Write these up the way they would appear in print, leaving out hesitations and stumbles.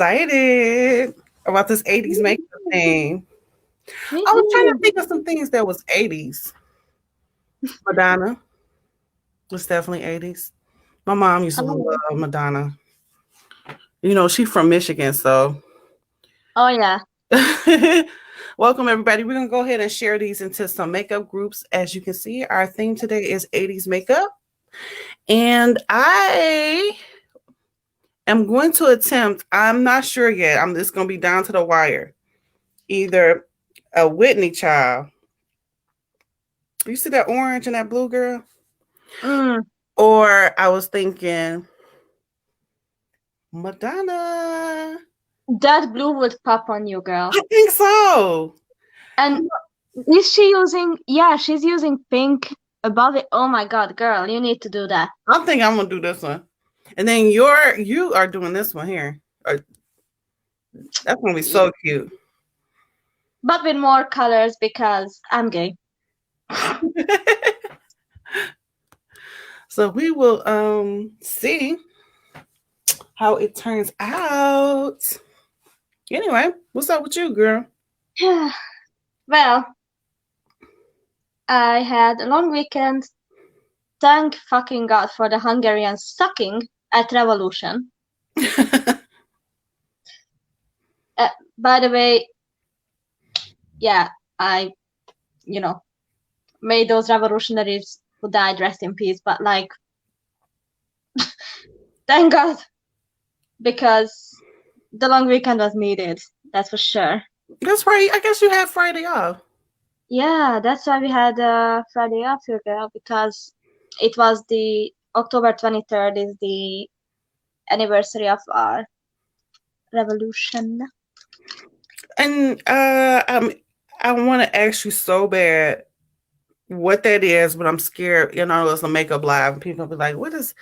excited about this 80s makeup thing. Me I was trying to too. think of some things that was 80s. Madonna was definitely 80s. My mom used to Oh, love Madonna. You know, she's from Michigan, so. oh yeah. Welcome, everybody. We're going to go ahead and share these into some makeup groups. As you can see, our theme today is 80s makeup. And I am going to attempt, I'm not sure yet. I'm just going to be down to the wire. Either a Whitney child. You see that orange and that blue, girl? Mm, Or I was thinking Madonna. that blue would pop on you, girl. I think so. And is she using? Yeah, she's using pink above it. Oh my God, girl, you need to do that. I think I'm gonna do this one. And then you are doing this one here. That's gonna be so cute. But with more colors because I'm gay. So we will see how it turns out. Anyway, what's up with you, girl? Well, I had a long weekend. Thank fucking God for the Hungarians sucking at revolution. By the way, yeah, I, may those revolutionaries who died rest in peace. But like, thank God, because the long weekend was needed. That's for sure. That's right. I guess you had Friday off. Yeah, that's why we had Friday off here, girl, because it was the October 23rd is the anniversary of our revolution. And I want to ask you so bad what that is, but I'm scared. You know, it's a makeup live, and people will be like, "What is?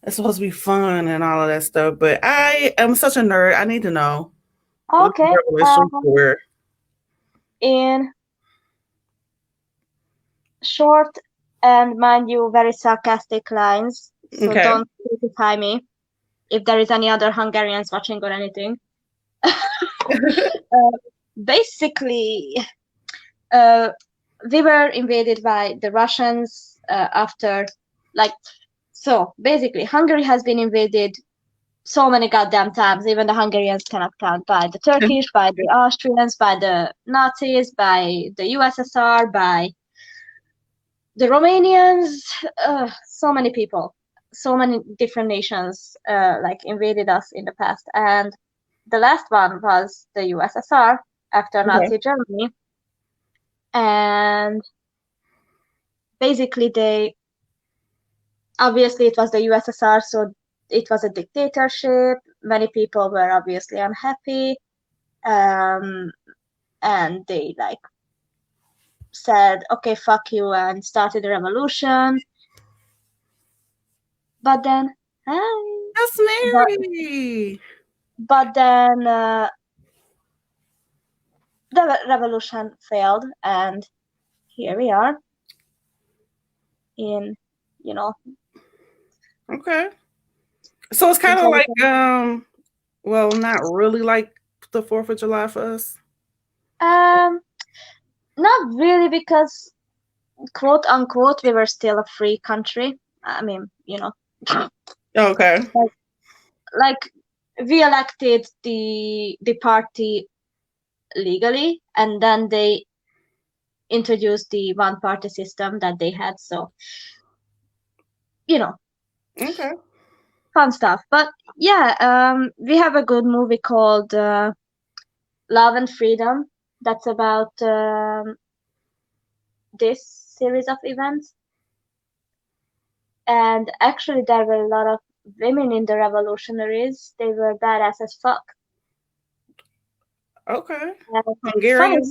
It's supposed to be fun and all of that stuff." But I am such a nerd. I need to know. Okay. For. In short and mind you, very sarcastic lines. So Okay. don't crucify me if there is any other Hungarians watching or anything. Basically, we were invaded by the Russians after, like, so basically, Hungary has been invaded so many goddamn times, even the Hungarians cannot count, by the Turkish, by the Austrians, by the Nazis, by the USSR, by the Romanians, so many people, so many different nations like invaded us in the past. And the last one was the USSR after Nazi Germany. And basically obviously it was the USSR, so it was a dictatorship. Many people were obviously unhappy. And they like said, okay, fuck you, and started a revolution. But then, That's Mary. But then the revolution failed, and here we are in, Okay. So it's kind of like, well, not really like the 4th of July for us. Not really, because quote unquote we were still a free country. I mean, Okay. like we elected the party legally, and then they introduced the one party system that they had. So, Okay. fun stuff. But yeah, we have a good movie called Love and Freedom. That's about this series of events. And actually, there were a lot of women in the revolutionaries. They were badass as fuck. Okay. Funny,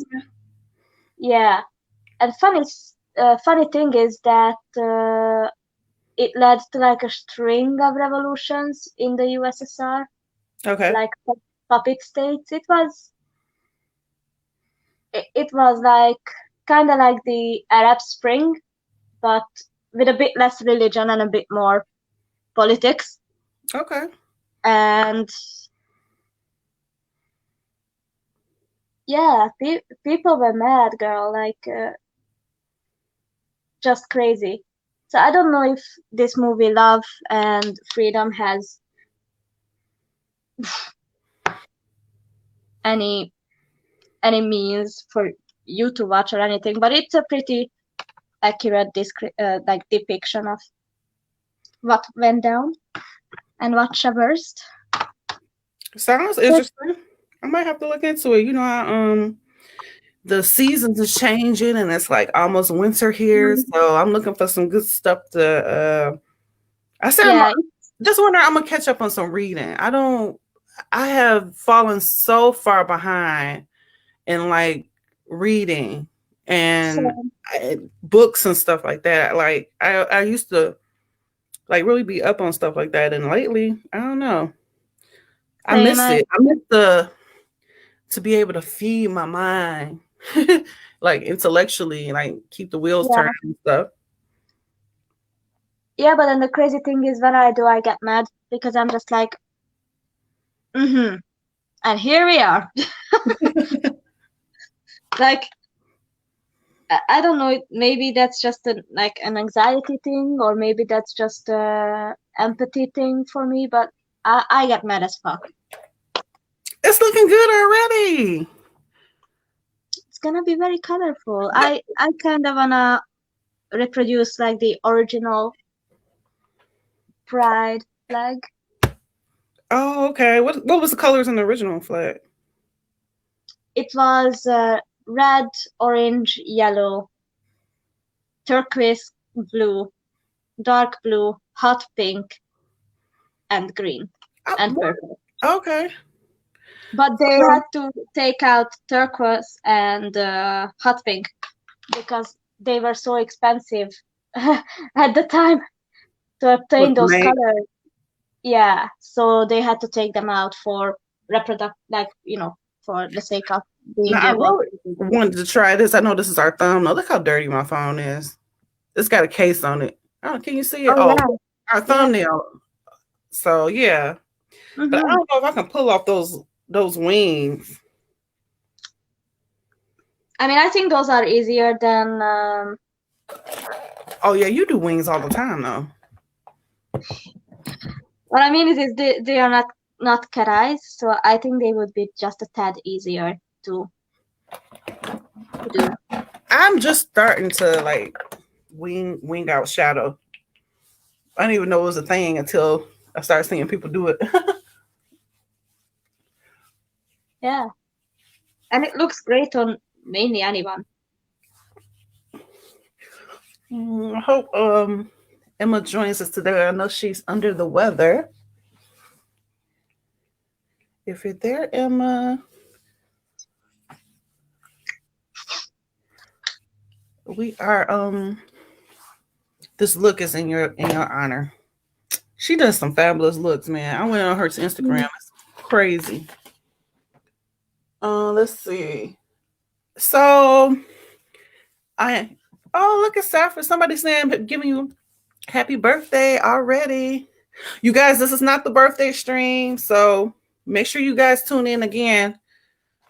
yeah. And funny thing is that it led to like a string of revolutions in the USSR. Okay. Like puppet states. It was like kind of like the Arab Spring, but with a bit less religion and a bit more politics. Okay. And Yeah, people were mad, girl, like just crazy. So I don't know if this movie Love and Freedom has any means for you to watch or anything, but it's a pretty accurate like depiction of what went down and what traversed. Sounds interesting. I might have to look into it. You know, the seasons is changing and it's like almost winter here. So I'm looking for some good stuff to I said Yeah, this winter I'm gonna catch up on some reading. I have fallen so far behind in like reading and so books and stuff like that. Like I used to like really be up on stuff like that, and lately I don't know. I same. miss it. I miss the to be able to feed my mind, like intellectually, like keep the wheels Yeah, turning and stuff. yeah, but then the crazy thing is when I do, I get mad because I'm just like, mm-hmm. And here we are. Like, I don't know. Maybe that's just like an anxiety thing, or maybe that's just a empathy thing for me. But I get mad as fuck. It's looking good already. It's gonna be very colorful. I kind of wanna reproduce like the original pride flag. Oh, okay. What was the colors in the original flag? It was red, orange, yellow, turquoise, blue, dark blue, hot pink, and green and purple. Okay. But they had to take out turquoise and hot pink because they were so expensive at the time to obtain those colors. Yeah, so they had to take them out for like for the sake of being Now, I able. really wanted to try this. I know this is our thumbnail. Look how dirty my phone is. It's got a case on it. Oh, can you see it? Oh, Oh, our thumbnail. Yeah. So yeah, but I don't know if I can pull off those wings. I mean, I think those are easier than. Oh yeah, you do wings all the time though. What I mean is they are not cat eyes, so I think they would be just a tad easier to do. I'm just starting to like wing out shadow. I didn't even know it was a thing until I started seeing people do it. Yeah, and it looks great on mainly anyone. I hope Emma joins us today. I know she's under the weather. If you're there, Emma, we are this look is in your honor. She does some fabulous looks, man. I went on her Instagram. It's crazy. Let's see. So look at Saffron. Somebody saying giving you happy birthday already. You guys, this is not the birthday stream, so make sure you guys tune in again.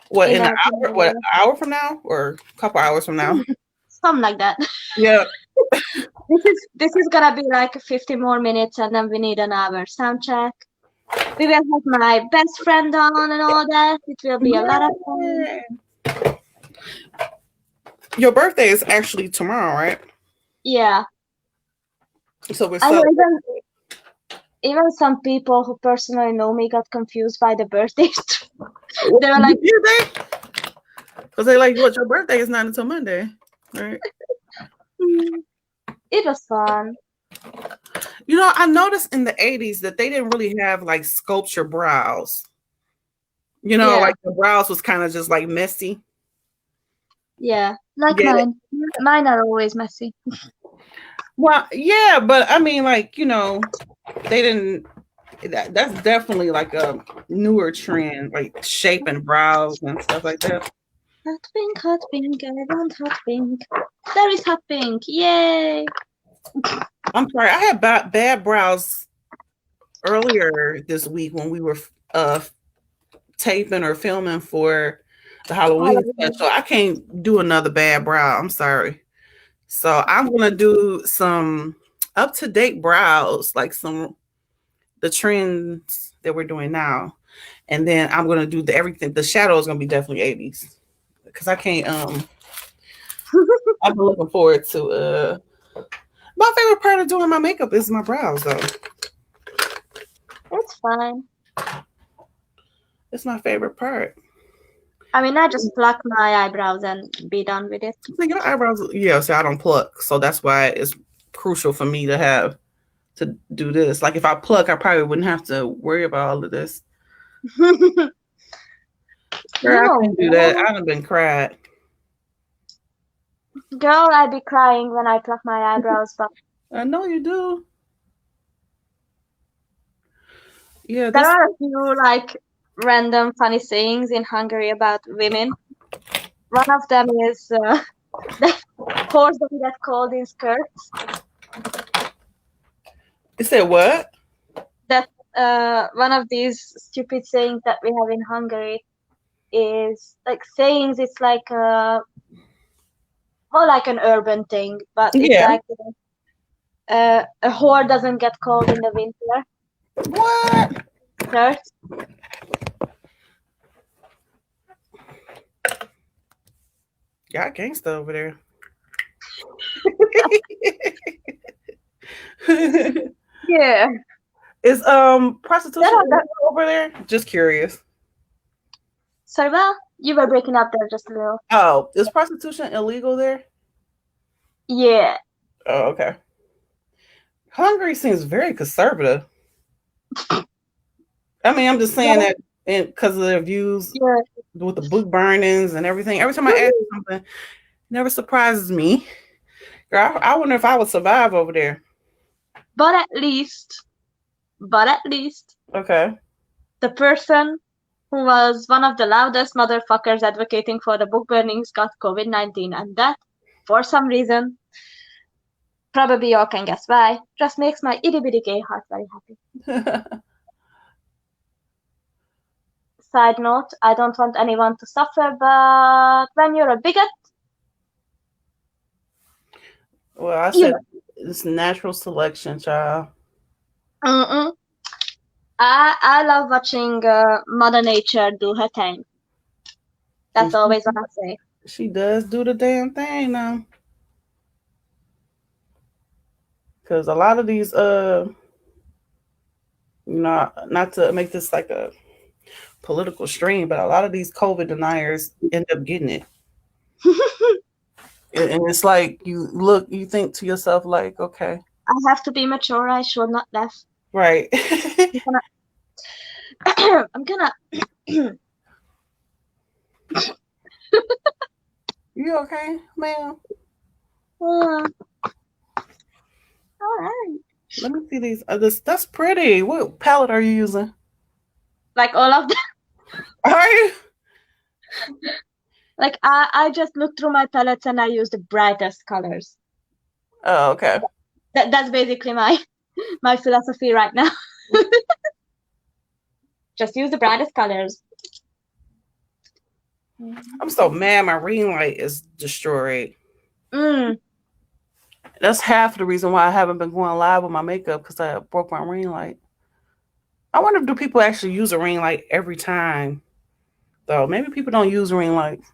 What in an hour? What, an hour from now or a couple hours from now? Something like that. Yeah. This is gonna be like 50 more minutes, and then we need an hour sound check. We will have my best friend on and all that. It will be a lot of fun. Your birthday is actually tomorrow, right? Yeah. So we're even some people who personally know me got confused by the birthdays. They were like, because they like, what, your birthday is not until Monday, right? It was fun. You know, I noticed in the 80s that they didn't really have like sculpture brows. You know, like the brows was kind of just like messy. Yeah, like mine. Mine are always messy. Well, yeah, but I mean, like, you know, they didn't. That's definitely like a newer trend, like shaping brows and stuff like that. Hot pink, I want hot pink. There is hot pink, yay! I'm sorry, I had bad brows earlier this week when we were taping or filming for the Halloween Halloween. special. I can't do another bad brow. I'm sorry. So I'm gonna do some up to date brows, like some the trends that we're doing now, and then I'm gonna do the everything. The shadow is gonna be definitely 80s because I can't. I've been looking forward to. My favorite part of doing my makeup is my brows, though. It's fine. It's my favorite part. I mean, I just pluck my eyebrows and be done with it. So your eyebrows, yeah. So I don't pluck, so that's why it's crucial for me to do this. Like if I pluck, I probably wouldn't have to worry about all of this. Girl, I No, can do that. I'd have been cried. girl, I'd be crying when I pluck my eyebrows, but I know you do. Yeah, there this. are a few like random funny sayings in Hungary about women. One of them is that horse don't get cold in skirts. It said what? That one of these stupid sayings that we have in Hungary is like sayings. It's like more like an urban thing, but it's Yeah. like a whore doesn't get cold in the winter. What? Skirts. Y'all gangsta over there. Yeah. Is prostitution That- over there? Just curious. Sorry, well, you were breaking up there just a little. Oh, is prostitution illegal there? Yeah. Oh, okay. Hungary seems very conservative. I mean, I'm just saying that because of their views Yeah. with the book burnings and everything. Every time I ask something, it never surprises me. Girl, I wonder if I would survive over there. But at least, Okay. the person who was one of the loudest motherfuckers advocating for the book burnings got COVID-19, and that, for some reason, probably you all can guess why, just makes my itty bitty gay heart very happy. Side note, I don't want anyone to suffer, but when you're a bigot, Well, I said it's natural selection, child. mm-mm. I love watching Mother Nature do her thing. That's always what I say. She does do the damn thing now. Because a lot of these, not to make this like a political stream, but a lot of these COVID deniers end up getting it. And it's like you think to yourself, like, okay. I have to be mature, I should not laugh. Right. I'm gonna You okay, ma'am? all right. Let me see these. That's pretty. What palette are you using? Like all of them. Are you? Like I just look through my palettes and I use the brightest colors. Oh, okay. That's basically my philosophy right now. Just use the brightest colors. I'm so mad my ring light is destroyed. That's half the reason why I haven't been going live with my makeup, because I broke my ring light. I wonder if do people actually use a ring light every time, though. Maybe people don't use ring lights.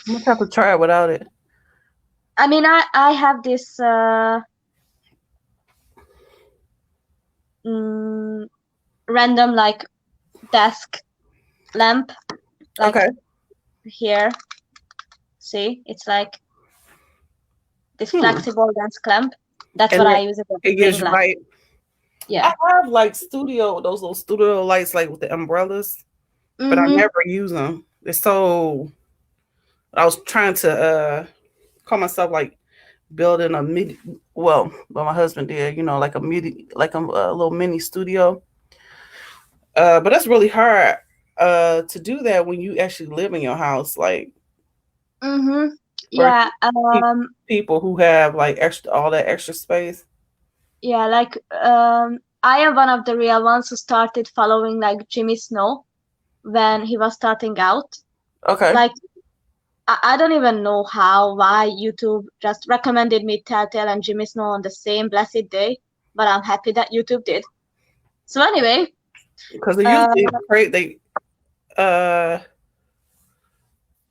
I'm gonna have to try it without it. I mean, I have this random like desk lamp, like Okay. here. See, it's like this flexible desk lamp. That's And what then I use. It gives you light. Yeah. I have like those little studio lights, like with the umbrellas, but I never use them. It's so. I was trying to call myself like building a midi. Well, my husband did, like a midi, like a little mini studio. But that's really hard to do that when you actually live in your house, like. Yeah. People who have like all that extra space. Yeah, like I am one of the real ones who started following like Jimmy Snow when he was starting out. Okay. Like I don't even know why YouTube just recommended me Telltale and Jimmy Snow on the same blessed day, but I'm happy that YouTube did. So anyway, Because they uh, usually create they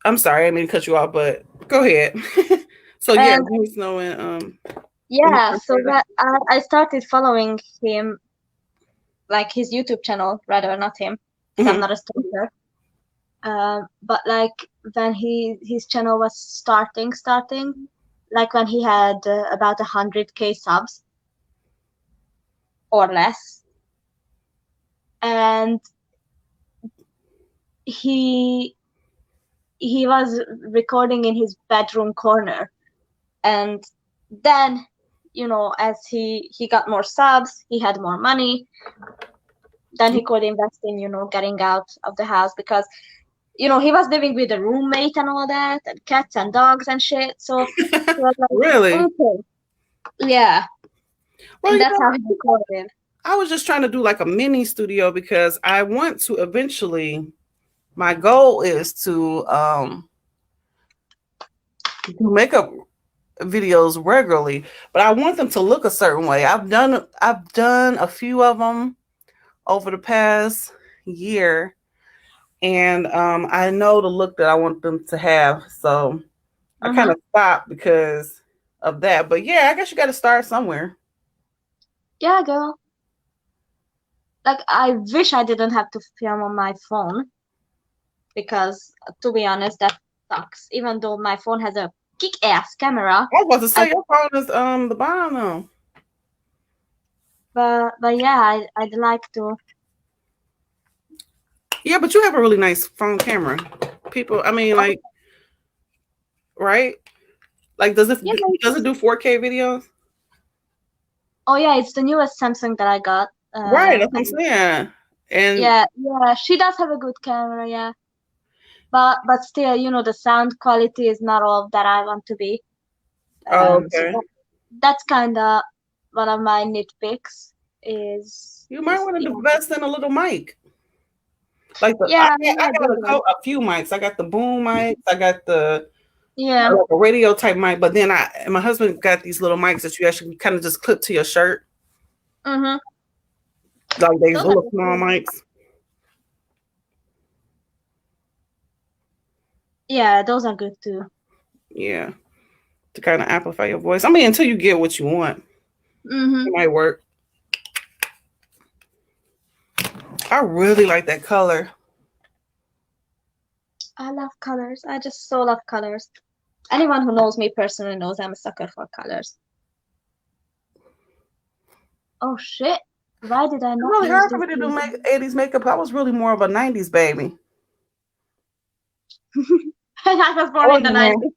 I'm sorry, I didn't mean to cut you off, but go ahead. So yeah, and Jimmy Snow and and yeah, your so brother. that I started following him, like his YouTube channel, rather not him, because I'm Mhm. not a stalker. But like when his channel was starting, like when he had about 100K subs or less, and he he was recording in his bedroom corner, and then as he got more subs, he had more money, then he could invest in getting out of the house because he was living with a roommate and all that, and cats and dogs and shit. So he was like, Really? okay, yeah, Well, and you that's know, how he recorded. I was just trying to do like a mini studio because I want to eventually. My goal is to do makeup videos regularly, but I want them to look a certain way. I've done a few of them over the past year, and I know the look that I want them to have. So I kind Mm-hmm. of stopped because of that. But yeah, I guess you got to start somewhere. Yeah, girl. Like I wish I didn't have to film on my phone because, to be honest, that sucks. Even though my phone has a kick-ass camera, I was about to I say your phone is the bomb though. but yeah, I'd like to. Yeah, but you have a really nice phone camera. People, I mean, Oh, like, right? Like, yeah, does it do 4K videos? oh yeah, it's the newest Samsung that I got. Right, that's what I'm And saying. And yeah, she does have a good camera, yeah. But still, the sound quality is not all that I want to be. oh, So okay, that's kind of one of my nitpicks. you might Is want to yeah, invest in a little mic. Like yeah, I I got do know. a few mics. I got the boom mics. I got the Yeah. like a radio type mic. But then my husband got these little mics that you actually kind of just clip to your shirt, Mm-hmm. like these Those are little good small too. mics. Yeah, those are good too. Yeah, to kind of amplify your voice. I mean, until you get what you want, Mm-hmm. it might work. I really like that color. I love colors. I just so love colors. Anyone who knows me personally knows I'm a sucker for colors. Oh shit. Why did I It's not really use hard for this? me to do 80s makeup. I was really more of a 90s baby. I was I born in the wasn't more. 90s.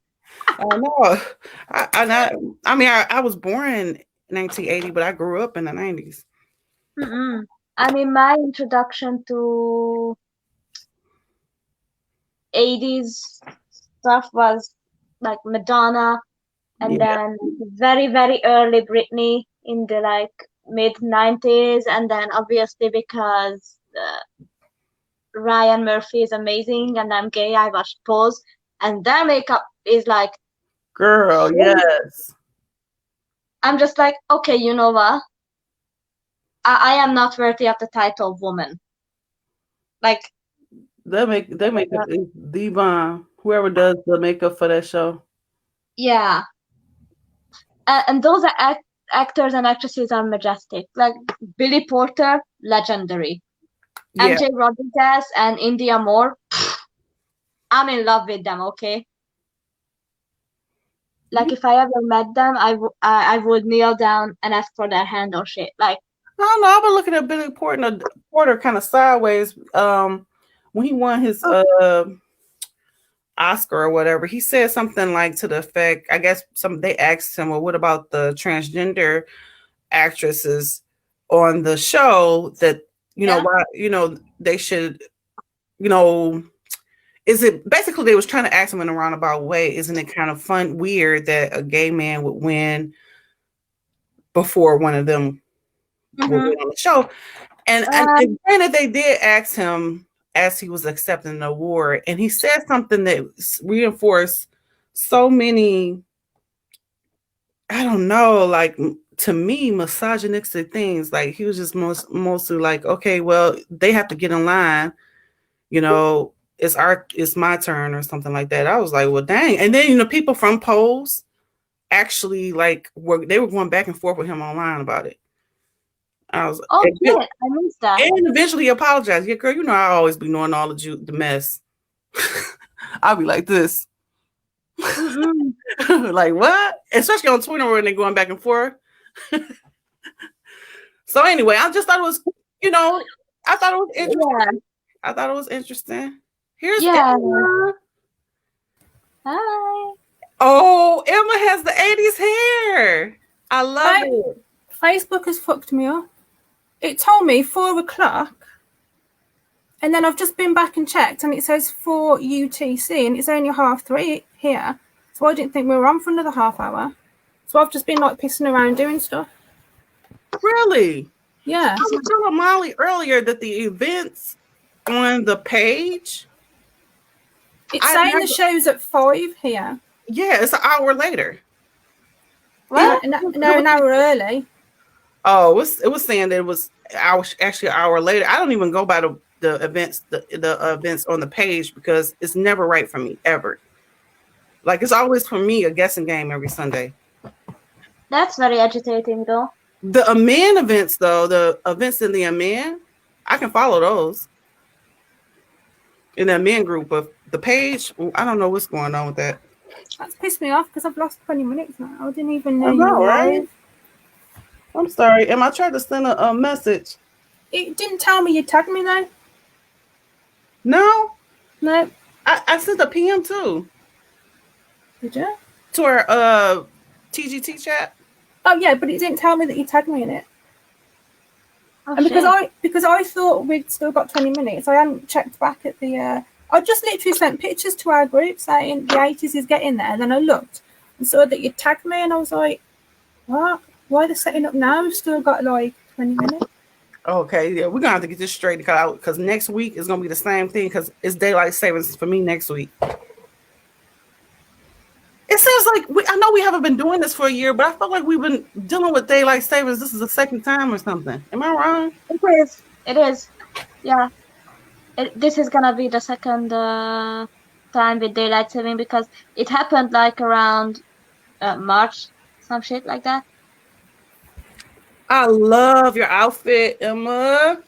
I know. I mean, I was born in 1980, but I grew up in the 90s. Mm-mm. I mean, my introduction to 80s stuff was like Madonna, and Yeah, then very, very early Britney in the like mid 90s, and then obviously because Ryan Murphy is amazing and I'm gay, I watched Pose, and their makeup is like, girl, shit. yes. I'm just like, okay, you know what? I am not worthy of the title woman. Like, They make it the bomb. Whoever does the makeup for that show. yeah, and those are actors and actresses are majestic. Like Billy Porter, legendary. Yeah. MJ Rodriguez and India Moore, I'm in love with them. Okay, like if I ever met them, I would kneel down and ask for their hand or shit. Like, I don't know. I've been looking at Billy Porter kind of sideways. When he won his oh, Oscar or whatever, he said something like to the effect. I guess they asked him, "Well, what about the transgender actresses on the show? That yeah, why they should you know." Is it basically they was trying to ask him in a roundabout way? Isn't it kind of weird that a gay man would win before one of them would mm-hmm. win on the show? And Um, granted, they did ask him as he was accepting an award, and he said something that reinforced so many, I don't know, like to me, misogynistic things. Like he was just mostly like, okay, well, they have to get in line, you know, it's my turn or something like that. I was like, well, dang. And then, you know, people from polls actually like they were going back and forth with him online about it. I was Oh shit, I missed that. and eventually apologized. Yeah, girl, you know I always be knowing all the mess. I'll be like this. Like what? Especially on Twitter when they're going back and forth. So anyway, I just thought it was, you know, I thought it was interesting. Yeah. I thought it was interesting. Here's Emma. Hi. Oh, Emma has the 80s hair. I love it. Facebook has fucked me up. It told me 4 o'clock. And then I've just been back and checked and it says 4 UTC and it's only 3:30 here. So I didn't think we were on for another half hour. So I've just been like pissing around doing stuff. Really? Yeah. I was telling Molly earlier that the events on the page. It's saying the show's at 5 here. Yeah, it's an hour later. What? No, an hour early. Oh, it was saying that it was actually an hour later. I don't even go by the events, the events on the page because it's never right for me ever. Like it's always for me a guessing game every Sunday. That's very agitating, though. The Amen events, though, the events in the Amen, I can follow those in the Amen group. But the page, I don't know what's going on with that. That's pissed me off because I've lost 20 minutes now. I didn't even know. I know, right? I'm sorry. I tried to send a message. It didn't tell me you tagged me though. No. No. I sent a PM too. Did you? To our TGT chat. Oh yeah, but it didn't tell me that you tagged me in it. Oh, and because I thought we'd still got 20 minutes, I hadn't checked back at the. I just literally sent pictures to our group saying the 80s is getting there. And then I looked and saw that you tagged me, and I was like, "What? Why are they setting up now? We've still got like 20 minutes." Okay, yeah, we're gonna have to get this straight because next week is gonna be the same thing because it's daylight savings for me next week. It seems like I know we haven't been doing this for a year, but I feel like we've been dealing with daylight savings. This is the second time or something. Am I wrong? It is. Yeah. This is gonna be the second time with daylight saving because it happened like around March, some shit like that. I love your outfit, Emma.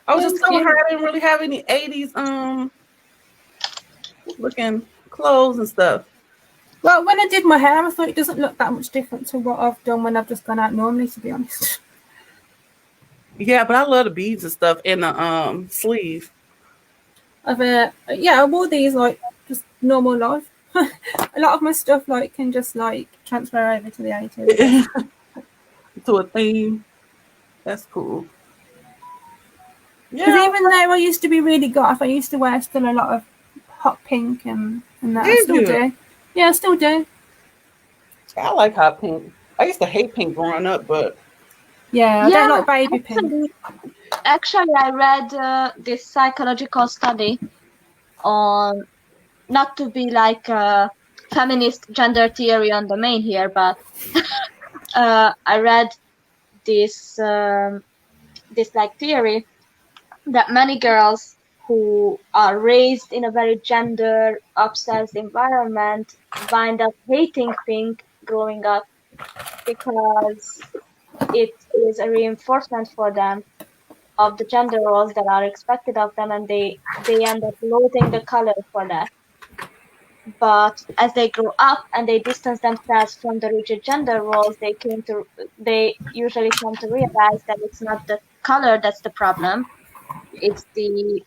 I was just telling her I didn't really have any 80s looking clothes and stuff. Well, when I did my hair, I thought it doesn't look that much different to what I've done when I've just gone out normally, to be honest. Yeah, but I love the beads and stuff in the sleeve. I wore these like just normal life. A lot of my stuff like can just like transfer over to the 80s. To a theme. That's cool. Because even though I used to be really goth, I used to wear still a lot of hot pink and that. I still do. Yeah, I still do. I like hot pink. I used to hate pink growing up, but I don't like baby pink. Actually, I read this psychological study on, not to be like a feminist gender theory on the main here, but I read this like theory that many girls who are raised in a very gender obsessed environment wind up hating pink growing up because it is a reinforcement for them of the gender roles that are expected of them, and they end up loathing the color for that. But as they grow up and they distance themselves from the rigid gender roles, they usually come to realize that it's not the color that's the problem, it's the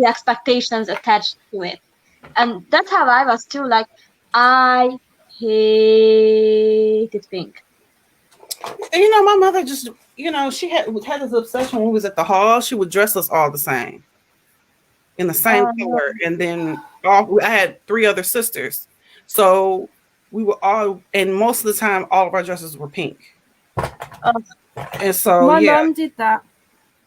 expectations attached to it. And that's how I was too. Like, I hated pink. You know, my mother just, you know, she had this obsession when we was at the hall. She would dress us all the same, in the same color. And then I had 3 other sisters. So we were all, and most of the time, all of our dresses were pink. And so, my mom did that.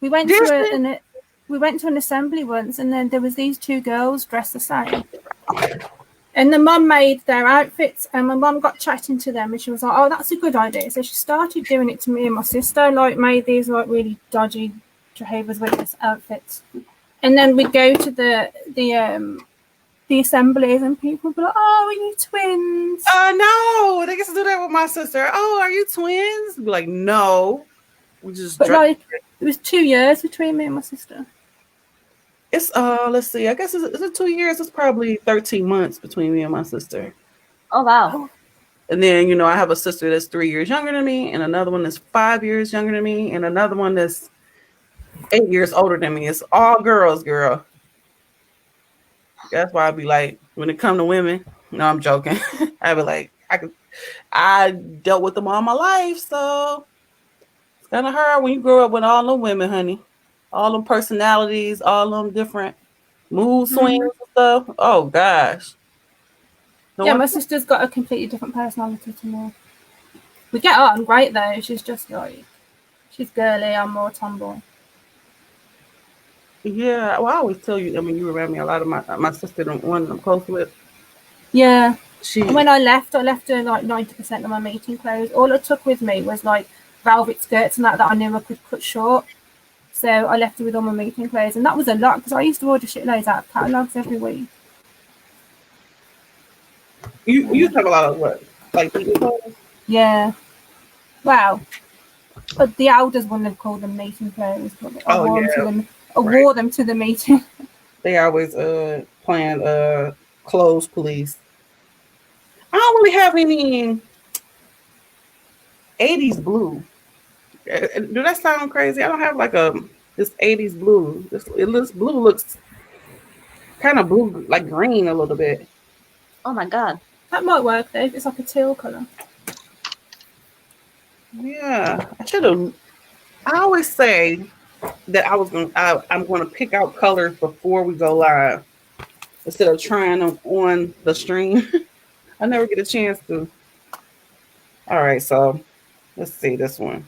We went to we went to an assembly once, and then there was these two girls dressed the same. And the mum made their outfits, and my mum got chatting to them, and she was like, "Oh, that's a good idea." So she started doing it to me and my sister, like made these like really dodgy Jehovah's Witness outfits. And then we'd go to the assemblies, and people would be like, "Oh, are you twins?" No, they used to do that with my sister. Oh, are you twins? Be like, no. We just But like, it was 2 years between me and my sister. It's let's see. I guess is it 2 years? It's probably 13 months between me and my sister. Oh wow. And then, you know, I have a sister that's 3 years younger than me, and another one that's 5 years younger than me, and another one that's 8 years older than me. It's all girls, girl. That's why I'd be like, when it come to women, no, I'm joking. I'd be like, I dealt with them all my life, so it's kind of hard when you grow up with all them women, honey. All them personalities, all them different mood swings and stuff. Oh gosh. My sister's got a completely different personality to me. We get on great though. She's just like, she's girly. I'm more tomboy. Yeah, well, I always tell you. I mean, you remind me a lot of my sister, the one I'm close with. Yeah. When I left her like 90% of my meeting clothes. All I took with me was like velvet skirts and that I knew I could cut short. So I left her with all my meeting clothes, and that was a lot because I used to order shitloads out of catalogs every week. You have a lot of what, like meeting clothes? Yeah. Wow. But the elders wouldn't have called them meeting clothes. But I wore them to the meeting. They always playing clothes police. I don't really have any 80s blue. Do that sound crazy? I don't have like this 80s blue. This blue looks kind of blue, like green a little bit. Oh my god. That might work though. It's like a teal color. Yeah, I should have. I always say that I'm gonna pick out colors before we go live instead of trying them on the stream. I never get a chance to. All right, so let's see this one.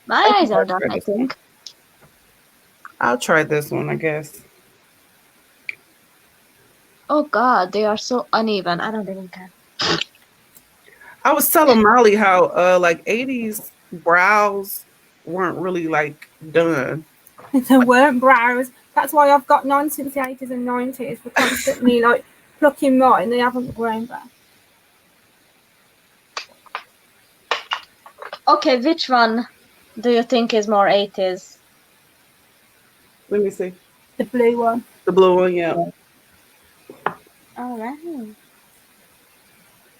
My eyes are done, I think. I'll try this one, I guess. Oh god, they are so uneven. I don't even care. I was telling Molly how like 80s brows weren't really like done. There weren't brows. That's why I've got none since the 80s and 90s. We're constantly like plucking mine. They haven't grown back. Okay, which one do you think is more 80s? Let me see. The blue one. The blue one, yeah. All right.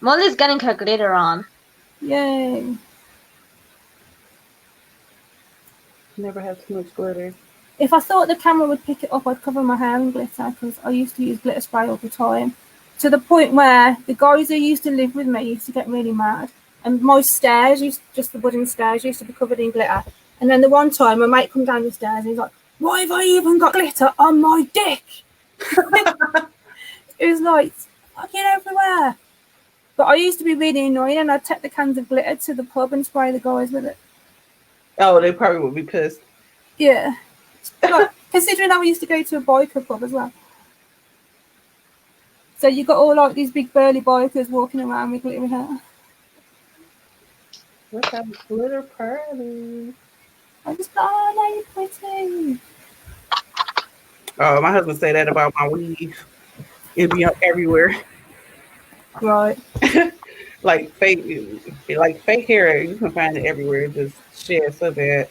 Molly's getting her glitter on. Yay. Never had too much glitter. If I thought the camera would pick it up, I'd cover my hair in glitter because I used to use glitter spray all the time. To the point where the guys who used to live with me used to get really mad. And my stairs, just the wooden stairs, used to be covered in glitter. And then the one time my mate come down the stairs and he's like, "Why have I even got glitter on my dick?" It was like fucking everywhere. But I used to be really annoying, and I'd take the cans of glitter to the pub and spray the guys with it. Oh, they probably would be pissed. Yeah. Like, considering that we used to go to a biker pub as well. So you got all like these big burly bikers walking around with glitter hair. Let's have a glitter party. I just thought, oh, now you're pretty. Oh, my husband say that about my weave. It'd be everywhere. Right. like fake hair, you can find it everywhere. It just sheds so bad.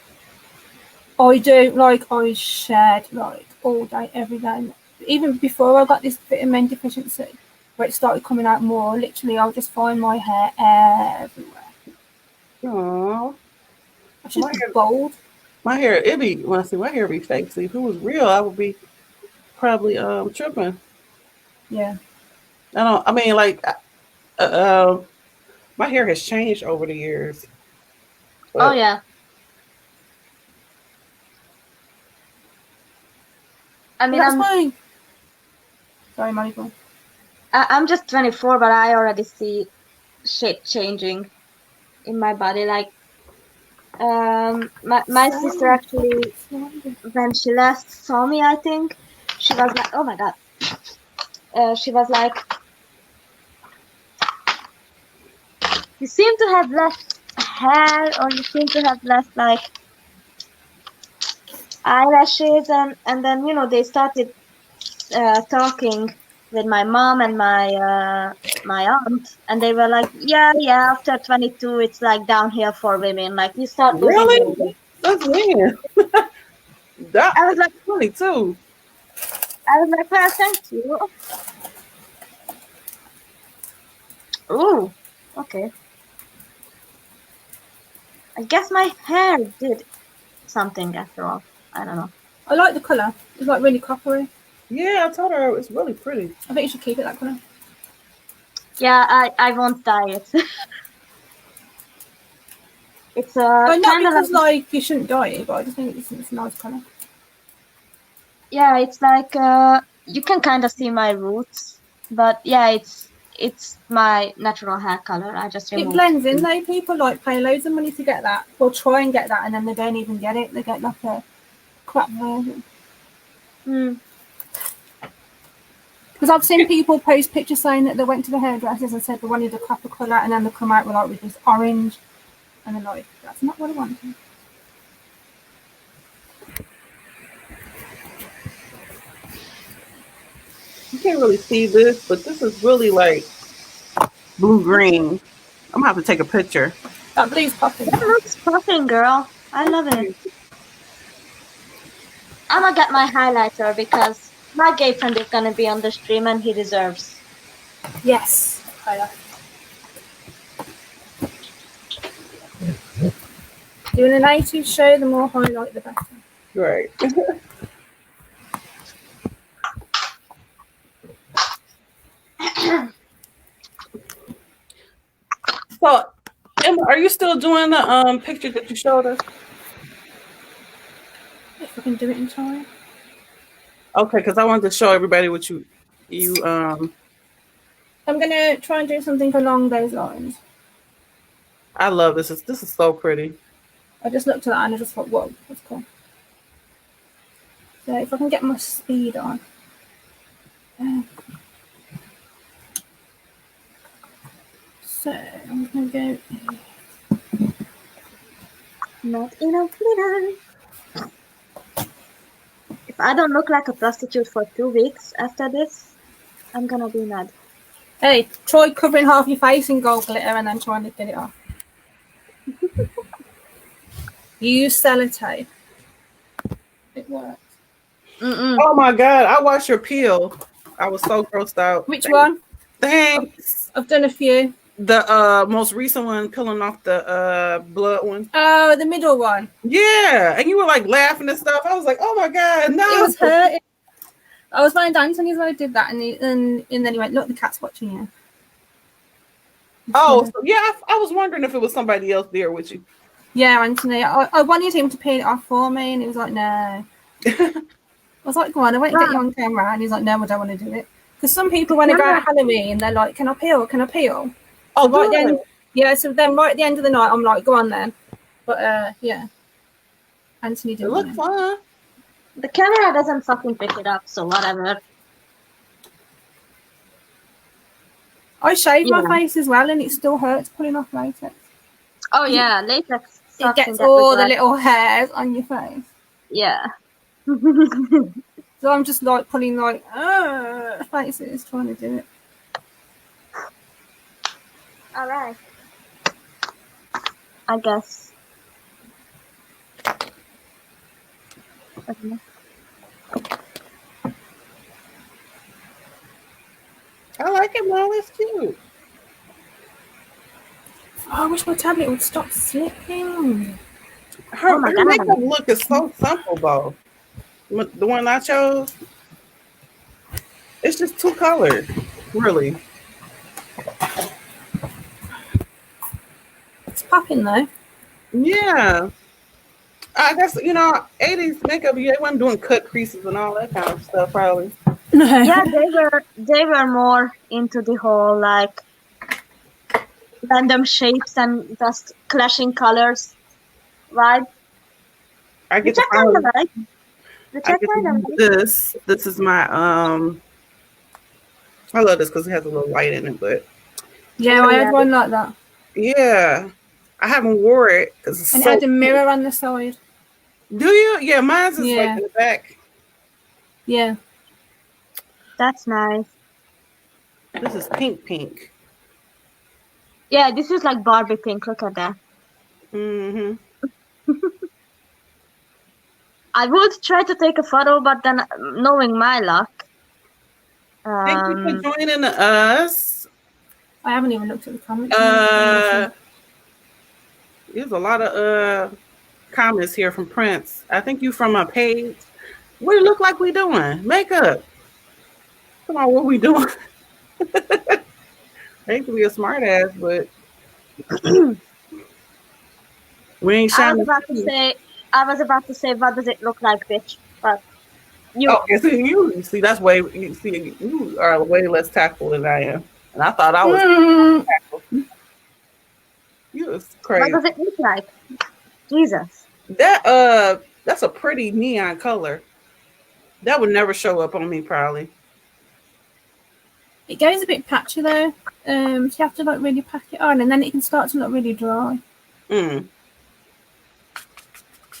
I do, like, I shed like all day, every day. Even before I got this vitamin deficiency, where it started coming out more, literally I'll just find my hair everywhere. Aww. I should be bald. My hair, when I see my hair be fake. See, if it was real, I would be probably tripping. Yeah. I mean, like, my hair has changed over the years. Oh yeah. I mean, that's fine. Sorry, Michael. I'm just 24, but I already see shit changing in my body. Like, My sister actually, when she last saw me, I think she was like, "Oh my god," she was like, "You seem to have less hair, or you seem to have less like eyelashes," and then they started talking with my mom and my aunt, and they were like, yeah, after 22, it's like downhill for women. Like you start losing Really? weight. That's weird. That I was like, 22. well, thank you. Ooh, okay. I guess my hair did something after all. I don't know. I like the colour. It's like really coppery. Yeah, I told her it's really pretty. I think you should keep it that colour. Yeah, I won't dye it. It's Not kind of because like, like you shouldn't dye it, but I just think it's a nice colour. yeah, it's like you can kind of see my roots, but yeah, it's my natural hair color. I just It removed. blends in though. People like pay loads of money to get that, or try and get that, and then they don't even get it. They get like a crap version. Mm. Because I've seen people post pictures saying that they went to the hairdressers and said they wanted a copper colour, and then they come out with this orange, and they're like, that's not what I wanted. You can't really see this, but this is really like blue green. I'm gonna have to take a picture. That blue's popping. That looks popping, girl. I love it. I'm gonna get my highlighter because my gay friend is gonna be on the stream and he deserves. Yes. Doing an 80s show, the more highlight, the better. Right. So, Emma, are you still doing the picture that you showed us? If I can do it in time. Okay, because I wanted to show everybody what you I'm gonna try and do something along those lines. I love this. This is so pretty. I just looked at that and I just thought, whoa, that's cool. So if I can get my speed on. So I'm gonna go. Not enough glitter. If I don't look like a prostitute for 2 weeks after this, I'm gonna be mad. Hey, try covering half your face in gold glitter and then trying to get it off. Use sellotape. It works. Oh my god, I watched your peel. I was so grossed out. Which one? Thanks. I've done a few. The most recent one, peeling off the blood one. Oh, the middle one. Yeah, and you were like laughing and stuff. I was like, oh my god, no. It was hurting. I was lying down, and I did that, and then he went, look, the cat's watching you. Oh, so yeah, I was wondering if it was somebody else there with you. Yeah, Anthony. I wanted him to peel it off for me, and he was like, no. I was like, go on, I won't get you on camera. And he's like, no, I don't want to do it. Because some people, when they go out Halloween, they're like, can I peel? Can I peel? Oh, so right then, yeah, so then right at the end of the night, I'm like, go on then. But, yeah. Anthony didn't. It looked fun. The camera doesn't fucking pick it up, so whatever. I shave my face as well, and it still hurts pulling off latex. Oh, yeah, latex. It gets all the little hairs on your face. Yeah. So I'm just like pulling like faces trying to do it. All right. I guess. Okay. I like it, Mom. It's cute. Oh, I wish my tablet would stop slipping. Her makeup look is so simple, though. The one I chose, it's just 2 colors, really. It's popping though. Yeah. I guess, 80s makeup, they weren't doing cut creases and all that kind of stuff, probably. Yeah, they were more into the whole like random shapes and just clashing colors. Right? I The get to check kind of finally, like. The I check get to kind of use like. this. This is my I love this because it has a little light in it, but Yeah, Oh, I yeah. had one like that. yeah, I haven't wore it because it's And it so. had a mirror on the side. Do you? Yeah, mine's is like Yeah. in the back. Yeah. That's nice. This is pink. Yeah, this is like Barbie pink. Look at that. Mm-hmm. I would try to take a photo, but then knowing my luck, Thank you for um, joining us. I haven't even looked at the comments. I'm There's a lot of comments here from Prince. I think you from my page. What do it look like we doing? Makeup. Come on, what we doing? I hate to be a smart ass, but we ain't I was shining. about to say, what does it look like, bitch? But you, Oh, and see that's way you are way less tactful than I am, and I thought I was tactful. You is what crazy. does it look like? Jesus. That's a pretty neon color. That would never show up on me probably. It goes a bit patchy though. So you have to like really pack it on, and then it can start to look really dry. Mm.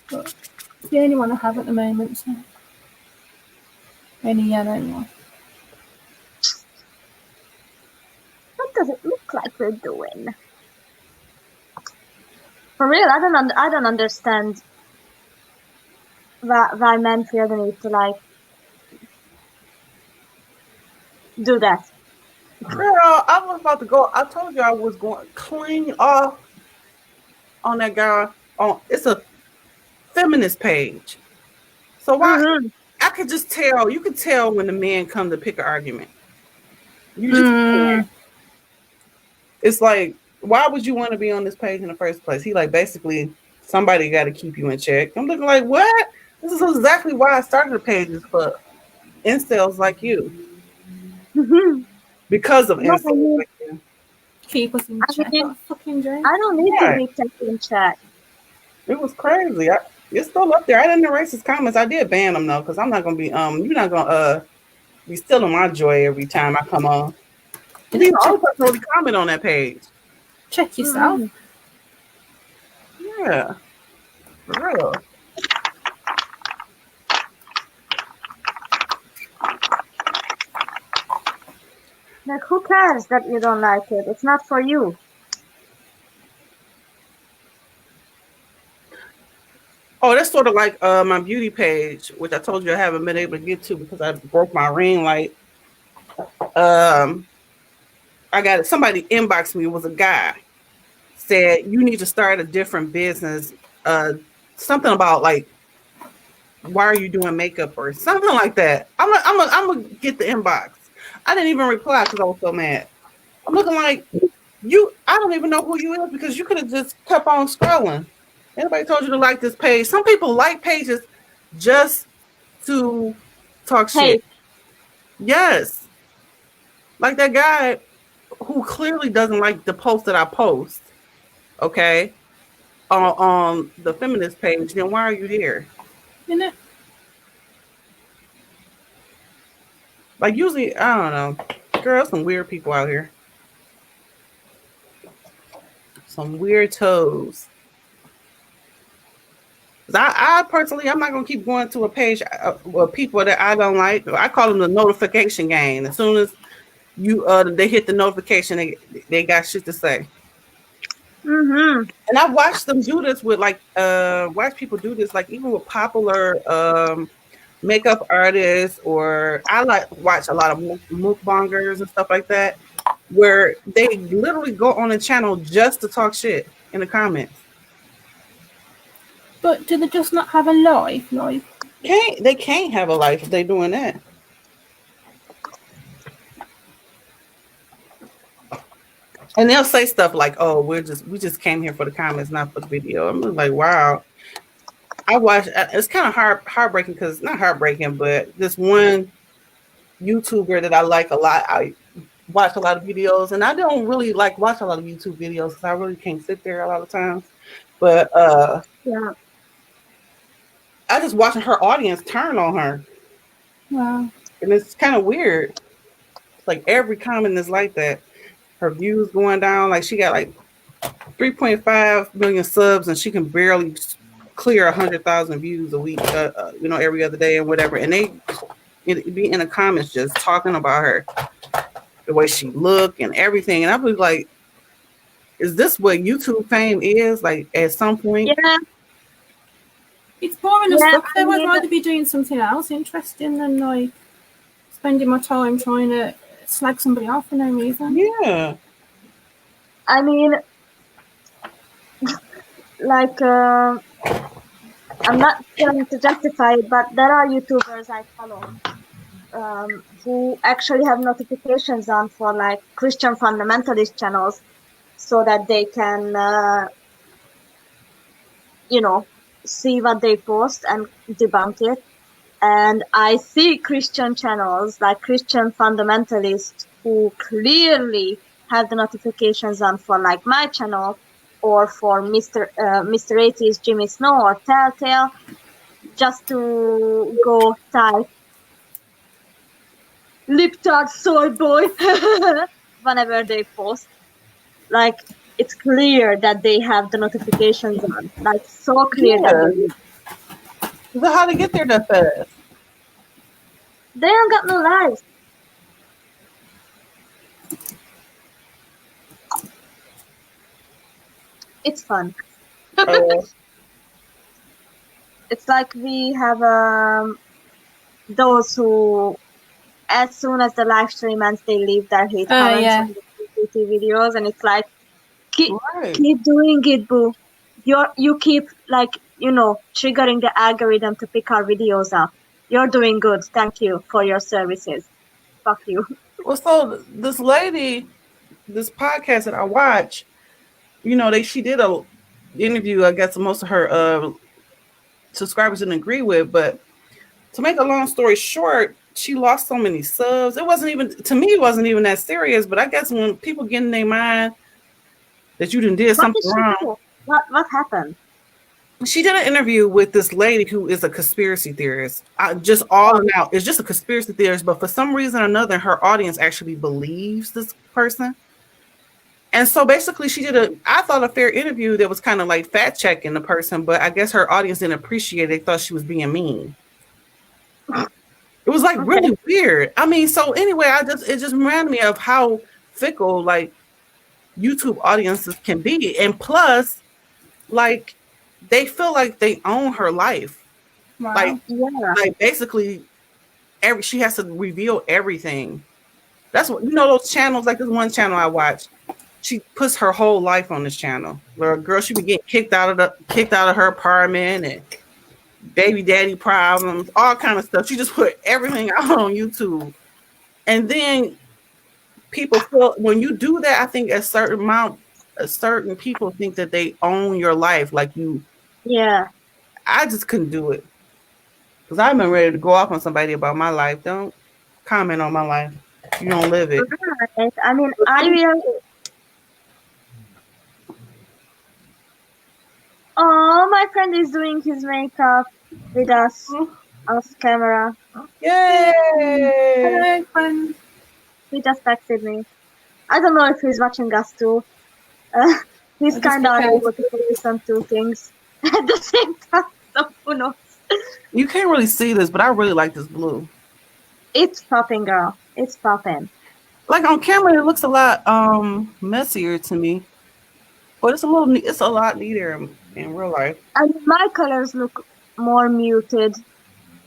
But it's the only one I have at the moment. So only yellow one. What does it look like we're doing? For real, I don't understand why men feel the need to like do that. Girl, I was about to go. I told you I was going clean off on that guy. On it's a feminist page, so why Mm-hmm. I could just tell. You could tell when the men come to pick an argument. You just can't. It's like, why would you want to be on this page in the first place? He like basically somebody got to keep you in check. I'm looking like, what? This is exactly why I started the pages for incels like you, Mm-hmm. because of No, incels like you. Keep us in I check. mean, What a fucking joke. I don't need to Right. be kept in check. It was crazy. It's still up there. I didn't erase his comments. I did ban them though, because I'm not gonna be you're not gonna be stealing my joy every time I come on. And then the only person really comment on that page. Check yourself. Mm-hmm. Yeah. For real. Like, who cares that you don't like it? It's not for you. Oh, that's sort of like my beauty page, which I told you I haven't been able to get to because I broke my ring light. I got it. Somebody inboxed me. It was a guy said you need to start a different business. Something about like, why are you doing makeup or something like that. I'm gonna get the inbox. I didn't even reply because I was so mad. I'm looking like you. I don't even know who you is because you could have just kept on scrolling. Anybody told you to like this page? Some people like pages just to talk Hey, shit. Yes, like that guy who clearly doesn't like the post that I post. Okay, on the feminist page. Then why are you there? You know? Like usually, I don't know. Girl, some weird people out here. Some weird toes. I personally, I'm not gonna keep going to a page with people that I don't like. I call them the notification gang. As soon as they hit the notification, they got shit to say. mm-hmm. And I watched them do this with like watch people do this like even with popular makeup artists, or I like watch a lot of mukbangers and stuff like that, where they literally go on a channel just to talk shit in the comments. But do they just not have a life? Like, They can't have a life if they're doing that. And they'll say stuff like, "Oh, we just came here for the comments, not for the video." I'm like, wow. I watch. It's kind of heartbreaking because not heartbreaking, but this one YouTuber that I like a lot. I watch a lot of videos, and I don't really like watch a lot of YouTube videos because I really can't sit there a lot of times. But Yeah. I just watching her audience turn on her, Wow. and it's kind of weird. It's like every comment is like that. Her views going down. Like she got like 3.5 million subs, and she can barely clear 100,000 views a week. Every other day and whatever. And they be in the comments just talking about her, the way she look and everything. And I was like, is this what YouTube fame is? Like at some point? Yeah. It's boring as Yeah, fuck. I I would mean- rather be doing something else interesting than like spending my time trying to slag somebody off for no reason. Yeah. I mean, like, I'm not trying to justify it, but there are YouTubers I follow who actually have notifications on for like Christian fundamentalist channels so that they can, see what they post and debunk it. And I see Christian channels like Christian fundamentalists who clearly have the notifications on for like my channel or for Mr. 80's Jimmy Snow or Telltale, just to go type Liptard soy boy whenever they post. Like it's clear that they have the notifications on. Like so clear that they do. So how to get there that fast? They don't got no lives. It's fun. It's like we have those who, as soon as the live stream ends, they leave their hate comments yeah. on the TGT videos, and it's like, keep Right. doing it, boo. You keep triggering the algorithm to pick our videos up. You're doing good. Thank you for your services. Fuck you. Well, so this lady, this podcast that I watch, she did a interview. I guess most of her subscribers didn't agree with, but to make a long story short, she lost so many subs. It wasn't even, to me, it wasn't even that serious. But I guess when people get in their mind that you did What something did she wrong. do? What happened? She did an interview with this lady who is a conspiracy theorist. Just all in out, it's just a conspiracy theorist, but for some reason or another, her audience actually believes this person. And so basically, she did I thought a fair interview that was kind of like fact checking the person, but I guess her audience didn't appreciate it. They thought she was being mean. It was like really weird. I mean, so anyway, it just reminded me of how fickle like YouTube audiences can be, and plus, like they feel like they own her life. Wow. Like basically, she has to reveal everything. That's what those channels. Like this one channel I watch, she puts her whole life on this channel. Where a girl, she be getting kicked out of her apartment and baby daddy problems, all kind of stuff. She just put everything out on YouTube, and then people feel when you do that. I think a certain people think that they own your life, like you. Yeah. I just couldn't do it because I've been ready to go off on somebody about my life. Don't comment on my life. You don't live it. Right. I mean, I will. Oh, my friend is doing his makeup with us off camera. Yay! Hello, friend. He just texted me. I don't know if he's watching us too. He's kind of able to focus on two things at the same time, so who knows? You can't really see this, but I really like this blue. It's popping, girl. It's popping. Like on camera, it looks a lot messier to me, but it's a lot neater in real life. And my colors look more muted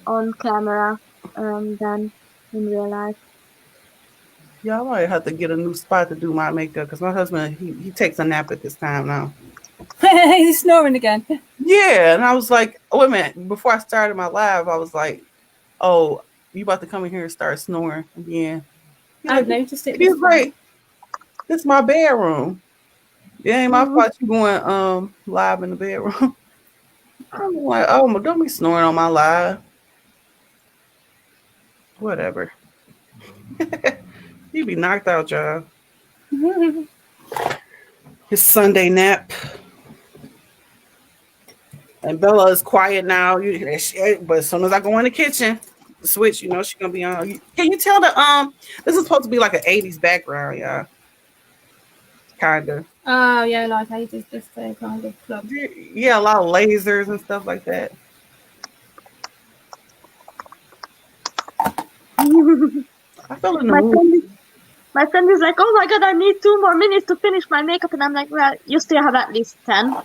on camera than in real life. Yeah, I might have to get a new spot to do my makeup because my husband he takes a nap at this time now. He's snoring again. Yeah, and I was like, oh, wait a minute. Before I started my live, I was like, oh, you about to come in here and start snoring again? I've noticed it. He's like, this is my bedroom. It ain't my fault you going live in the bedroom. I'm like, oh, don't be snoring on my live. Whatever. You be knocked out, y'all. His Sunday nap. And Bella is quiet now. But as soon as I go in the kitchen, the switch, you know, she's gonna be on. Can you tell this is supposed to be like an 80s background, yeah. Kinda. Oh yeah, like 80s disco kind of club. Yeah, a lot of lasers and stuff like that. I feel in the mood. My friend is like, oh my god, I need 2 more minutes to finish my makeup. And I'm like, well, you still have at least 10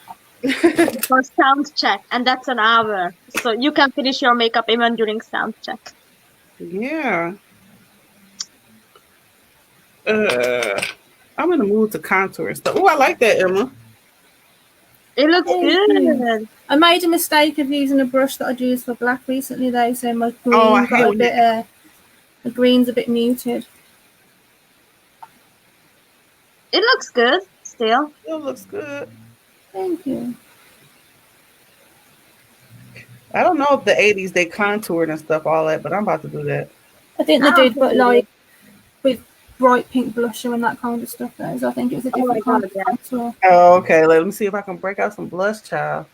for sound check. And that's an hour. So you can finish your makeup even during sound check. Yeah. I'm in the mood to contour and stuff. Oh, I like that, Emma. It looks good. I made a mistake of using a brush that I'd used for black recently, though, so my green got a bit. The green's a bit muted. It looks good still. It looks good. Thank you. I don't know if the 80s they contoured and stuff, all that, but I'm about to do that. I think they did, but like with bright pink blusher and that kind of stuff. Though, so I think it was a different kind of contour. Oh, okay. Let me see if I can break out some blush, child.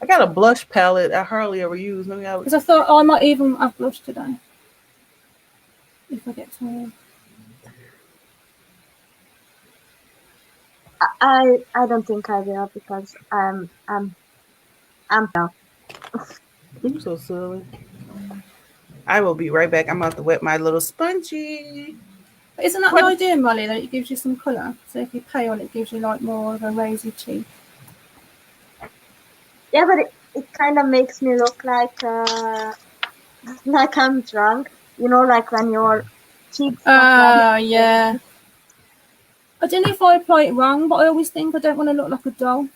I got a blush palette I hardly ever use. Because I thought I might even have blush today if I get tired. I don't think I will because I'm You're so silly. I will be right back. I'm about to wet my little spongy. But isn't that the idea, Molly, that it gives you some colour? So if you're pale, it gives you like more of a rosy cheek. Yeah, but it kind of makes me look like I'm drunk. You know, like when your cheeks. Yeah. I don't know if I apply it wrong, but I always think I don't want to look like a doll.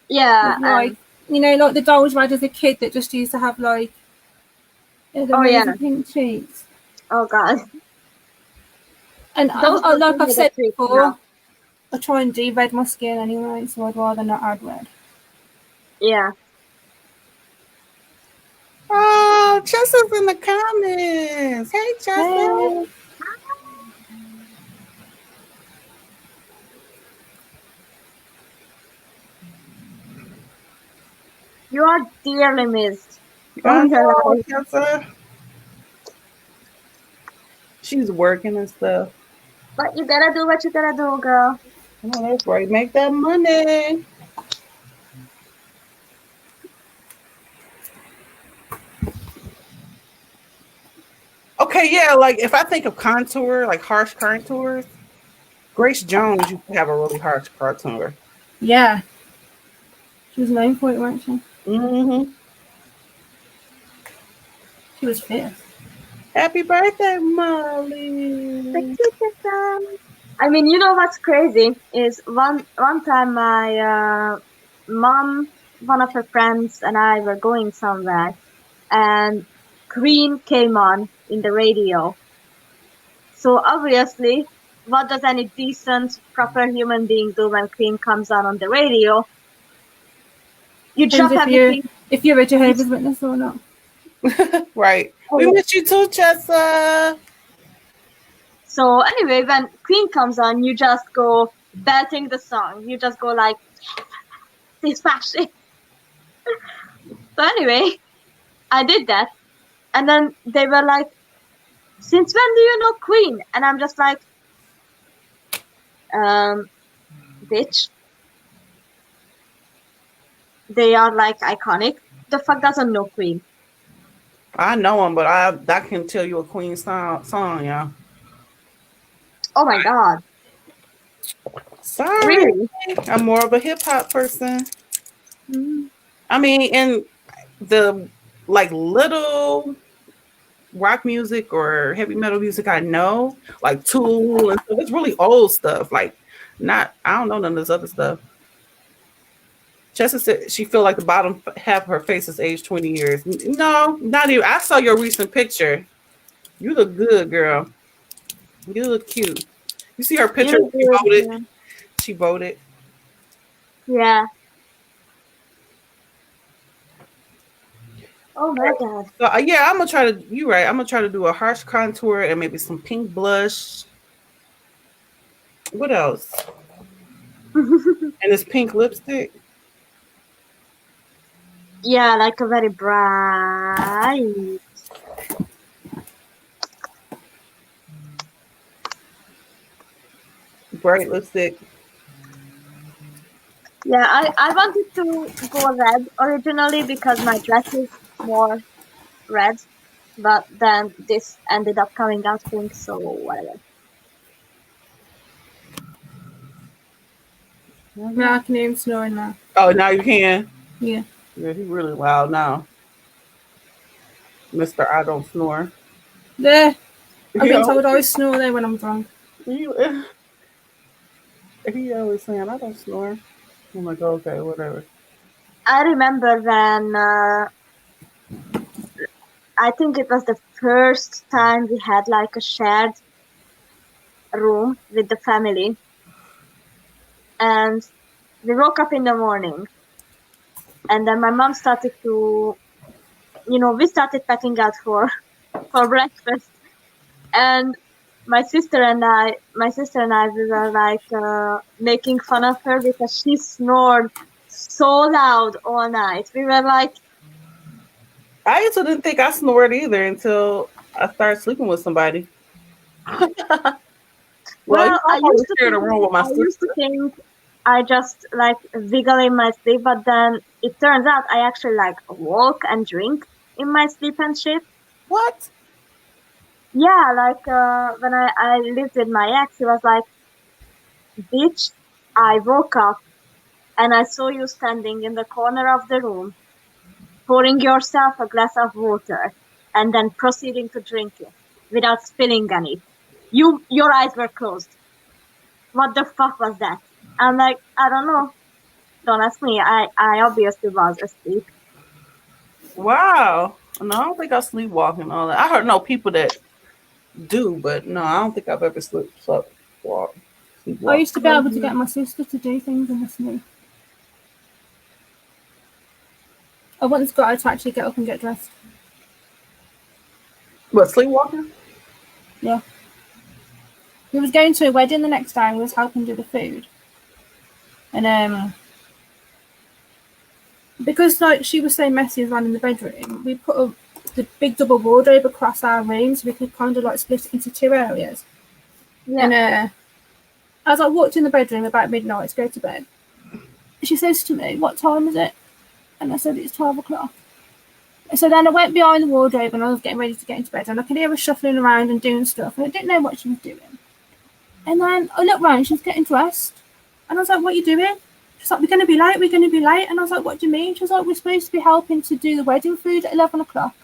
Yeah. Like, you know, like the dolls you had as a kid that just used to have like pink cheeks. Oh God. And like I've said before, I try and de-red my skin anyway, so I'd rather not add red. Yeah. Oh, Jess's in the comments. Hey, Jess. Hey. You are dearly missed. Oh, she's working and stuff. But you gotta do what you gotta do, girl. Oh, that's right. Make that money. Okay, yeah, like if I think of contour, like harsh contours, Grace Jones used to have a really harsh contour. Yeah. She was known for it, weren't she? Mm-hmm. She was fierce. Happy birthday, Molly. Thank you, Jessica. I mean, you know what's crazy is one time my mom, one of her friends, and I were going somewhere, and Queen came on in the radio. So obviously, what does any decent, proper human being do when Queen comes on the radio? You drop everything. If you're a Jehovah's Witness or not. Right. We miss you too, Jessa. So anyway, when Queen comes on, you just go belting the song. You just go like, this fashion. So anyway, I did that. And then they were like, since when do you know Queen? And I'm just like, bitch. They are like iconic. The fuck doesn't know Queen? I know him, but I can tell you a Queen song, yeah. Oh my God. Sorry. Really? I'm more of a hip hop person. Mm-hmm. I mean, in the like little rock music or heavy metal music I know, like Tool and stuff, it's really old stuff. Like I don't know none of this other stuff. Jessica said she feel like the bottom half of her face is aged 20 years. No, not even. I saw your recent picture. You look good, girl. You look cute. You see her picture? She voted. Yeah. She voted. Yeah. Oh my God. So, yeah, I'm gonna try to. You're right. I'm gonna try to do a harsh contour and maybe some pink blush. What else? And this pink lipstick. Yeah, like a very bright. Bright lipstick. Yeah, I wanted to go red originally because my dress is more red, but then this ended up coming out pink, so whatever. Yeah, I can hear him snoring now. Oh, now you can. Yeah. Yeah, he's really loud now. Mr. I don't snore. There. I've He been told I always, snore there when I'm drunk. he, he always saying, I don't snore. I'm like, okay, whatever. I remember when I think it was the first time we had like a shared room with the family, and we woke up in the morning, and then my mom started to, we started packing out for breakfast, and my sister and I, we were like making fun of her because she snored so loud all night. We were like, I used to didn't think I snored either until I started sleeping with somebody. Well, well, I always shared a room with my I used to sister. think I just like wiggle in my sleep, but then it turns out I actually like walk and drink in my sleep and shit. What? Yeah, like when I lived with my ex, he was like, bitch, I woke up and I saw you standing in the corner of the room, pouring yourself a glass of water and then proceeding to drink it without spilling any. Your eyes were closed. What the fuck was that? I'm like, I don't know. Don't ask me. I obviously was asleep. Wow. No, I don't think I sleepwalk and all that. I heard no people that do, but no, I don't think I've ever sleepwalk. I used to be able to get my sister to do things in the sleep. I once got her to actually get up and get dressed. What, sleepwalking? Yeah. We was going to a wedding the next day and we was helping do the food. And because like she was so messy as well in the bedroom, we put the big double wardrobe across our room so we could kind of like split it into two areas. Yeah. And as I walked in the bedroom about midnight to go to bed, she says to me, "What time is it?" And I said, "It's 12 o'clock." So then I went behind the wardrobe and I was getting ready to get into bed, and I could hear her shuffling around and doing stuff, and I didn't know what she was doing. And then I looked round, she was getting dressed, and I was like, "What are you doing?" She's like, we're going to be late. And I was like, "What do you mean?" She was like, "We're supposed to be helping to do the wedding food at 11 o'clock.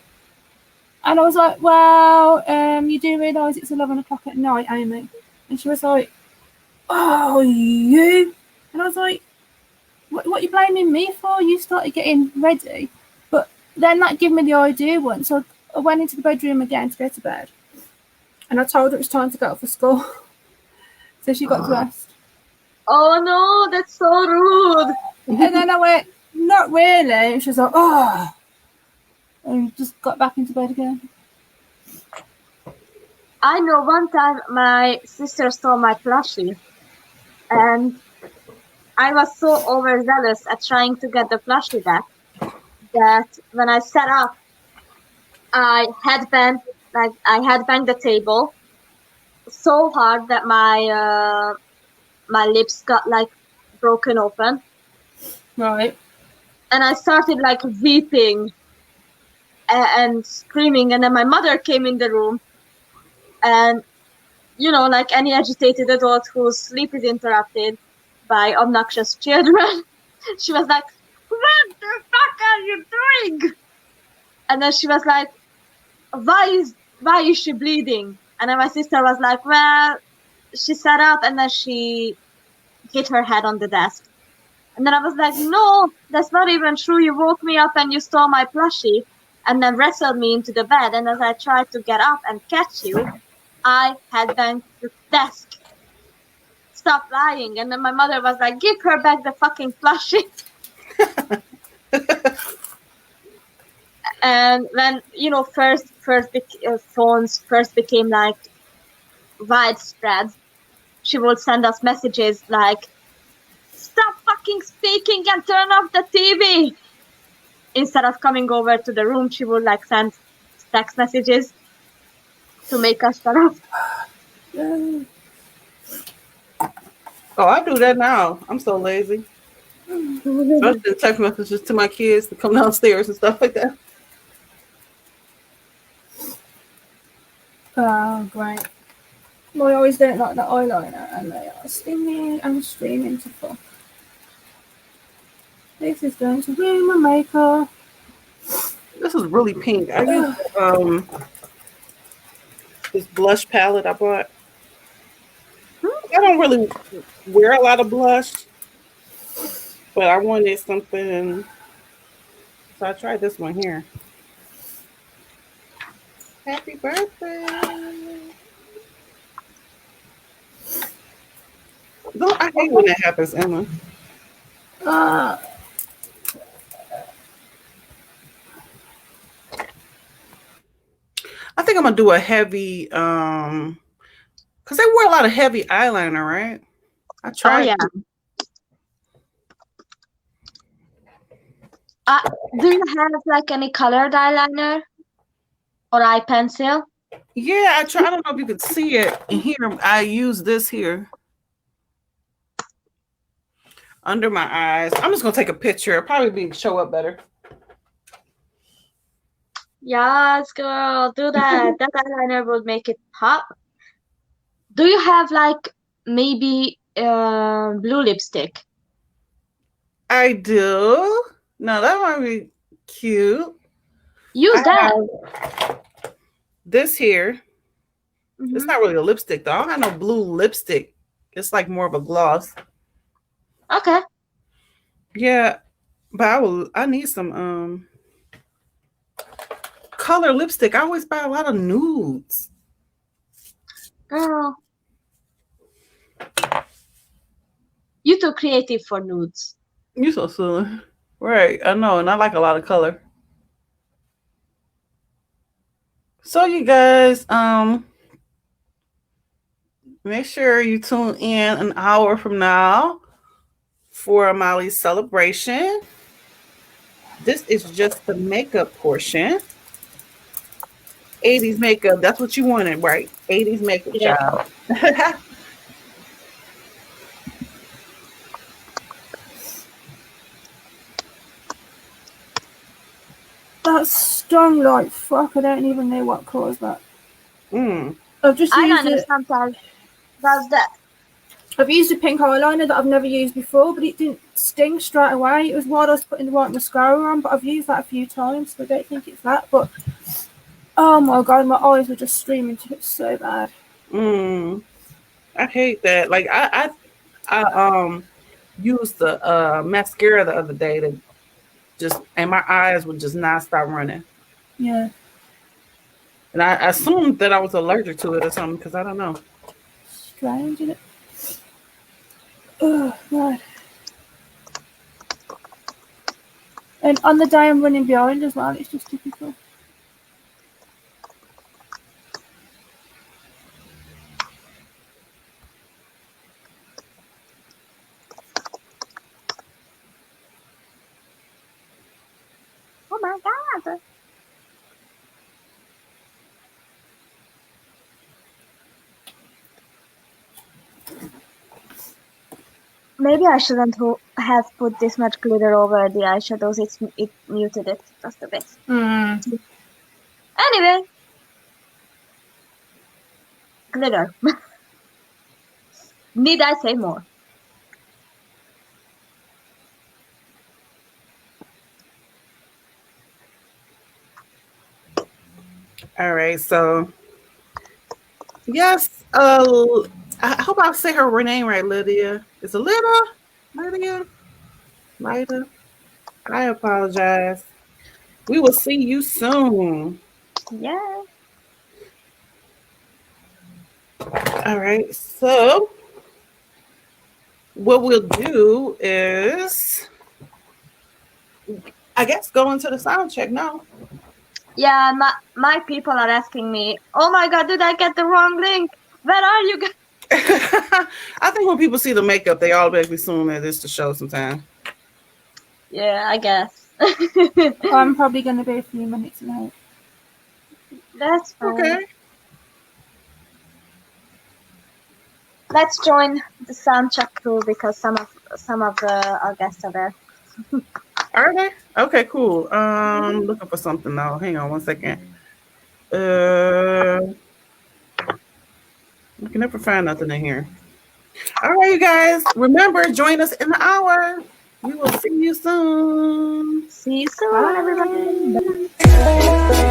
And I was like, "Well, you do realise it's 11 o'clock at night, Amy?" And she was like, "Oh, you?" And I was like, what are you blaming me for? You started getting ready. But then that gave me the idea once. So I went into the bedroom again to go to bed. And I told her it was time to get up for school. So she got dressed. Oh no, that's so rude. And then I went, "Not really." And she was like, "Oh." And just got back into bed again. I know one time my sister stole my plushie, and I was so overzealous at trying to get the plushie back that when I sat up, I headbanged the table so hard that my lips got like broken open. Right. And I started like weeping and screaming, and then my mother came in the room, and like any agitated adult whose sleep is interrupted by obnoxious children, she was like, "What the fuck are you doing?" And then she was like, why is she bleeding?" And then my sister was like, "Well, she sat up and then she hit her head on the desk." And then I was like, "No, that's not even true. You woke me up and you stole my plushie and then wrestled me into the bed. And as I tried to get up and catch you, I had banged the desk. Stop lying." And then my mother was like, "Give her back the fucking plushie." And when, phones first became like widespread, she would send us messages like, "Stop fucking speaking and turn off the TV." instead of coming over to the room, she would like send text messages to make us shut up. Oh, I do that now. I'm so lazy. Especially text messages to my kids to come downstairs and stuff like that. Oh, great. Well, I always don't like the eyeliner, and they are stinging and streaming to fuck. This is going to ruin my makeup. This is really pink. I use this blush palette I bought. I don't really wear a lot of blush, but I wanted something, so I tried this one here. Happy birthday! Don't, I hate when that happens, Emma. I think I'm gonna do a heavy, because they wear a lot of heavy eyeliner, right? I tried. Oh yeah. Do you have like any colored eyeliner or eye pencil? Yeah, I try. I don't know if you could see it here. I use this here under my eyes. I'm just gonna take a picture. It'll probably show up better. Yes, girl, do that. That eyeliner will make it pop. Do you have like maybe blue lipstick? I do. No, that might be cute. Use that. This here. It's not really a lipstick though. I don't have no blue lipstick. It's like more of a gloss. Okay. Yeah, but I need some color lipstick. I always buy a lot of nudes. Girl. You too creative for nudes. You so silly. Right, I know, and I like a lot of color. So you guys, make sure you tune in an hour from now for Molly's celebration. This is just the makeup portion. 80s makeup, that's what you wanted, right? 80s makeup, child. That's stung like fuck. I don't even know what caused that. I've just used it. Sometimes does that. I've used a pink eyeliner that I've never used before, but it didn't sting straight away. It was while I was putting the white mascara on, but I've used that a few times, so I don't think it's that. But oh my god, my eyes were just streaming to it so bad. I hate that. Like I used the mascara the other day to and my eyes would just not stop running. Yeah. And I assumed that I was allergic to it or something because I don't know. Strange, isn't it? Oh god. And on the day I'm running behind as well, it's just typical. Oh my god. Maybe I shouldn't have put this much glitter over the eyeshadows. It muted it just a bit. Anyway. Glitter. Need I say more? All right, so yes, I hope I say her name right, Lydia. Is it Lydia? Lydia? I apologize. We will see you soon. Yeah. All right, so what we'll do is, I guess, go into the sound check now. Yeah, my people are asking me, oh my god, did I get the wrong link? Where are you guys? I think when people see the makeup, they automatically assume that it's the show sometime. Yeah, I guess. I'm probably going to be a few minutes late. That's fine. Okay. Let's join the sound check crew because some of our guests are there. Are they? Okay, cool. Looking for something now. Hang on one second. You can never find nothing in here. All right, you guys. Remember, join us in the hour. We will see you soon. See you soon, everybody. Bye.